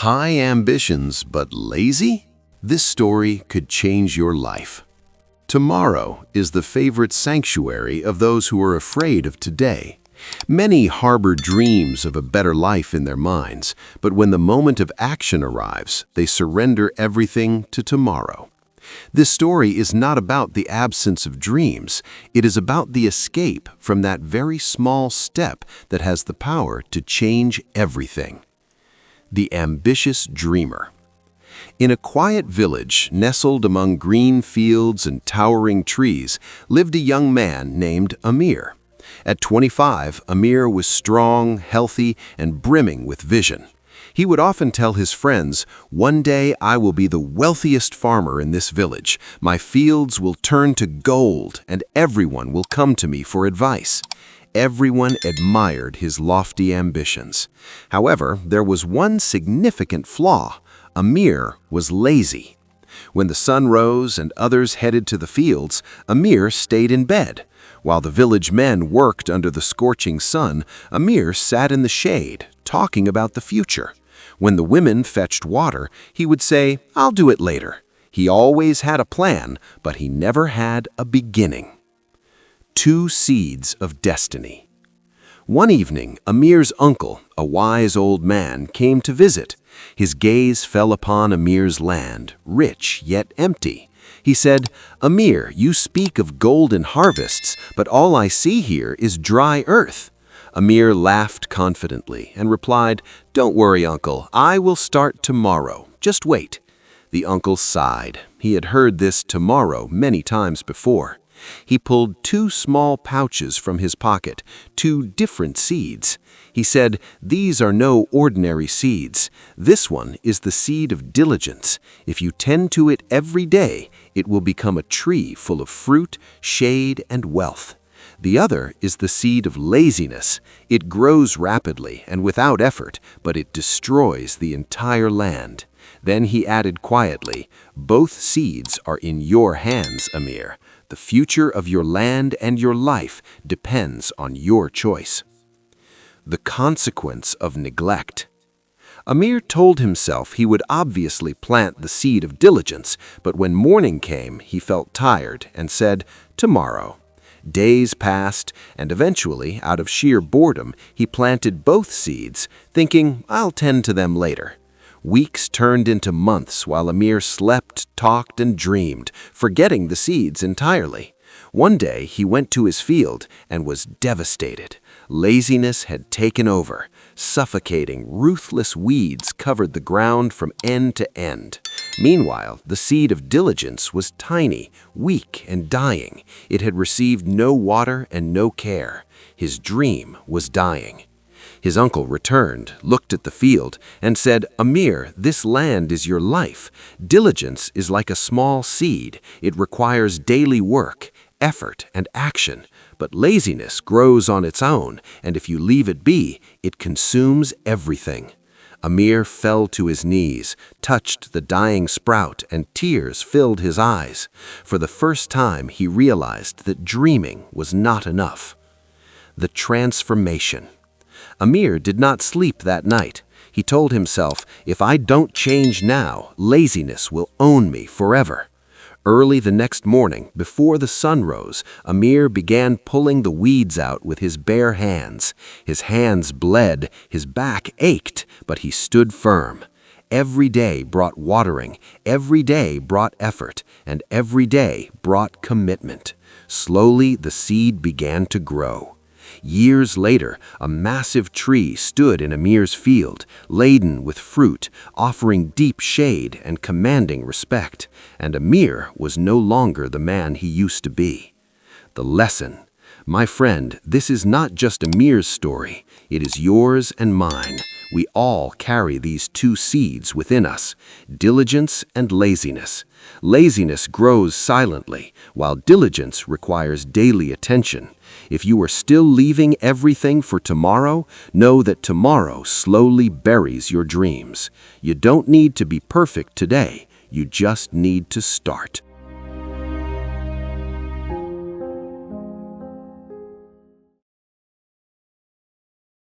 High ambitions but lazy? This story could change your life. Tomorrow is the favorite sanctuary of those who are afraid of today. Many harbor dreams of a better life in their minds, but when the moment of action arrives, they surrender everything to tomorrow. This story is not about the absence of dreams. It is about the escape from that very small step that has the power to change everything. The ambitious dreamer. In a quiet village nestled among green fields and towering trees lived a young man named Amir. At 25, Amir was strong, healthy, and brimming with vision. He would often tell his friends, "One day I will be the wealthiest farmer in this village. My fields will turn to gold, and everyone will come to me for advice." Everyone admired his lofty ambitions. However, there was one significant flaw. Amir was lazy. When the sun rose and others headed to the fields, Amir stayed in bed. While the village men worked under the scorching sun, Amir sat in the shade, talking about the future. When the women fetched water, he would say, "I'll do it later." He always had a plan, but he never had a beginning. Two seeds of destiny. One evening, Amir's uncle, a wise old man, came to visit. His gaze fell upon Amir's land, rich yet empty. He said, "Amir, you speak of golden harvests, but all I see here is dry earth." Amir laughed confidently and replied, "Don't worry, uncle, I will start tomorrow. Just wait." The uncle sighed. He had heard this "tomorrow" many times before. He pulled two small pouches from his pocket, two different seeds. He said, "These are no ordinary seeds. This one is the seed of diligence. If you tend to it every day, it will become a tree full of fruit, shade, and wealth. The other is the seed of laziness. It grows rapidly and without effort, but it destroys the entire land." Then he added quietly, "Both seeds are in your hands, Amir. The future of your land and your life depends on your choice." The consequence of neglect. Amir told himself he would obviously plant the seed of diligence, but when morning came, he felt tired and said, "Tomorrow." Days passed, and eventually, out of sheer boredom, he planted both seeds, thinking, "I'll tend to them later." Weeks turned into months while Amir slept, talked, and dreamed, forgetting the seeds entirely. One day, he went to his field and was devastated. Laziness had taken over. Suffocating, ruthless weeds covered the ground from end to end. Meanwhile, the seed of diligence was tiny, weak, and dying. It had received no water and no care. His dream was dying. His uncle returned, looked at the field, and said, "Amir, this land is your life. Diligence is like a small seed. It requires daily work, effort, and action. But laziness grows on its own, and if you leave it be, it consumes everything." Amir fell to his knees, touched the dying sprout, and tears filled his eyes. For the first time, he realized that dreaming was not enough. The transformation. Amir did not sleep that night. He told himself, "If I don't change now, laziness will own me forever." Early the next morning, before the sun rose, Amir began pulling the weeds out with his bare hands. His hands bled, his back ached, but he stood firm. Every day brought watering, every day brought effort, and every day brought commitment. Slowly, the seed began to grow. Years later, a massive tree stood in Amir's field, laden with fruit, offering deep shade and commanding respect. And Amir was no longer the man he used to be. The lesson. My friend, this is not just Amir's story. It is yours and mine. We all carry these two seeds within us, diligence and laziness. Laziness grows silently, while diligence requires daily attention. If you are still leaving everything for tomorrow, know that tomorrow slowly buries your dreams. You don't need to be perfect today. You just need to start.